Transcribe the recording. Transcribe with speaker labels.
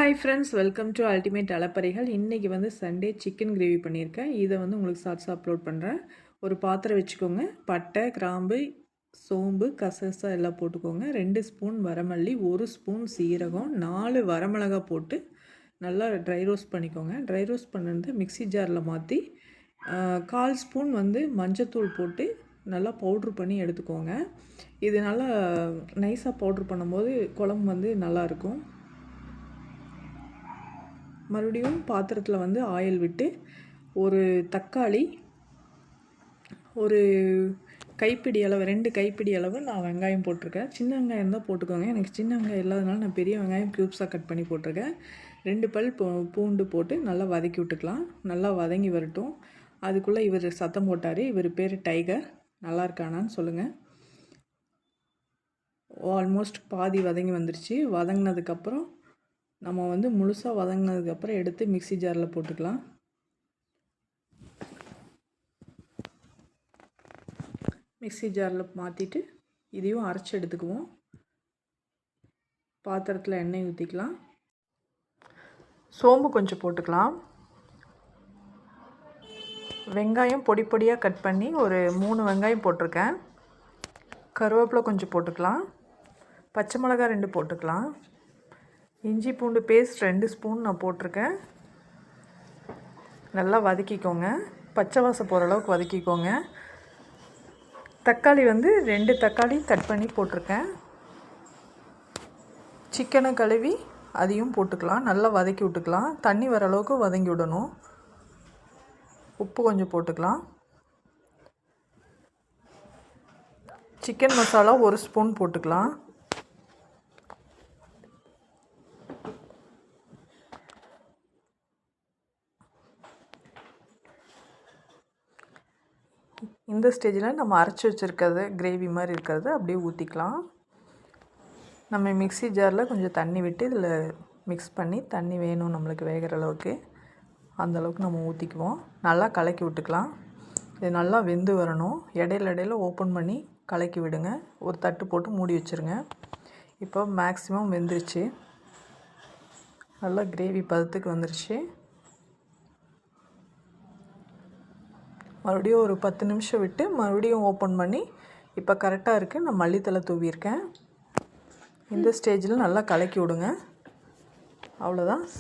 Speaker 1: Hi friends, welcome to ultimate அலப்பறைகள். இன்றைக்கி வந்து சண்டே சிக்கன் கிரேவி பண்ணியிருக்கேன். இதை வந்து உங்களுக்கு ஷார்ட்ஸாக அப்லோட் பண்ணுறேன். ஒரு பாத்திரம் வச்சுக்கோங்க. பட்டை, கிராம்பு, சோம்பு, கசகசா எல்லாம் போட்டுக்கோங்க. 2 ஸ்பூன் வரமல்லி, 1 ஸ்பூன் சீரகம், 4 வரமிளகாய் போட்டு நல்லா ட்ரை ரோஸ்ட் பண்ணிக்கோங்க. ட்ரை ரோஸ்ட் பண்ணது மிக்சி ஜாரில் மாற்றி 1/4 ஸ்பூன் வந்து மஞ்சத்தூள் போட்டு நல்லா பவுட்ரு பண்ணி எடுத்துக்கோங்க. இது நல்லா நைஸாக பவுட்ரு பண்ணும்போது குழம்பு வந்து நல்லாயிருக்கும். மறுபடியும் பாத்திரத்தில் வந்து ஆயில் விட்டு ஒரு தக்காளி, ஒரு கைப்பிடி அளவு 2 கைப்பிடி அளவு நான் வெங்காயம் போட்டிருக்கேன். சின்ன வெங்காயம் தான் போட்டுக்கோங்க. எனக்கு சின்ன வெங்காயம் இல்லாதனால நான் பெரிய வெங்காயம் க்யூப்ஸாக கட் பண்ணி போட்டிருக்கேன். 2 பல் பூண்டு போட்டு நல்லா வதக்கி விட்டுக்கலாம். நல்லா வதங்கி வரட்டும். அதுக்குள்ளே இவர் சத்தம் போட்டார். இவர் பேர் டைகர். நல்லா இருக்கானான்னு சொல்லுங்கள். ஆல்மோஸ்ட் பாதி வதங்கி வந்துருச்சு. வதங்கினதுக்கப்புறம் நம்ம வந்து முழுசாக வதங்கினதுக்கப்புறம் எடுத்து மிக்சி ஜாரில் போட்டுக்கலாம். மிக்சி ஜாரில் மாற்றிட்டு இதையும் அரைச்சி எடுத்துக்குவோம். பாத்திரத்தில் எண்ணெய் ஊற்றிக்கலாம். சோம்பு கொஞ்சம் போட்டுக்கலாம். வெங்காயம் பொடி பொடியாக கட் பண்ணி ஒரு 3 வெங்காயம் போட்டிருக்கேன். கருவேப்பிலை கொஞ்சம் போட்டுக்கலாம். பச்சை மிளகாய் 2 போட்டுக்கலாம். இஞ்சி பூண்டு பேஸ்ட் 2 ஸ்பூன் நான் போட்டிருக்கேன். நல்லா வதக்கிக்கோங்க. பச்சை வாசம் போகிற அளவுக்கு வதக்கிக்கோங்க. தக்காளி வந்து 2 தக்காளி கட் பண்ணி போட்டிருக்கேன். சிக்கனை கழுவி அதையும் போட்டுக்கலாம். நல்லா வதக்கி விட்டுக்கலாம். தண்ணி வர அளவுக்கு வதங்கி விடணும். உப்பு கொஞ்சம் போட்டுக்கலாம். சிக்கன் மசாலா 1 ஸ்பூன் போட்டுக்கலாம். இந்த ஸ்டேஜில் நம்ம அரைச்சி வச்சுருக்கிறது கிரேவி மாதிரி இருக்கிறது அப்படியே ஊற்றிக்கலாம். நம்ம மிக்சி ஜாரில் கொஞ்சம் தண்ணி விட்டு இதில் மிக்ஸ் பண்ணி தண்ணி வேணும் நம்மளுக்கு வேகிற அளவுக்கு, அந்தளவுக்கு நம்ம ஊற்றிக்குவோம். நல்லா கலக்கி விட்டுக்கலாம். இது நல்லா வெந்து வரணும். இடையில ஓப்பன் பண்ணி கலக்கி விடுங்க. ஒரு தட்டு போட்டு மூடி வச்சுருங்க. இப்போ மேக்ஸிமம் வெந்துருச்சு. நல்லா கிரேவி பதத்துக்கு வந்துருச்சு. மறுபடியும் ஒரு 10 நிமிஷம் விட்டு மறுபடியும் ஓப்பன் பண்ணி இப்போ கரெக்டாக இருக்குது. நான் மல்லித்தலை தூவியிருக்கேன். இந்த ஸ்டேஜில் நல்லா கலக்கி விடுங்க. அவ்வளோதான்.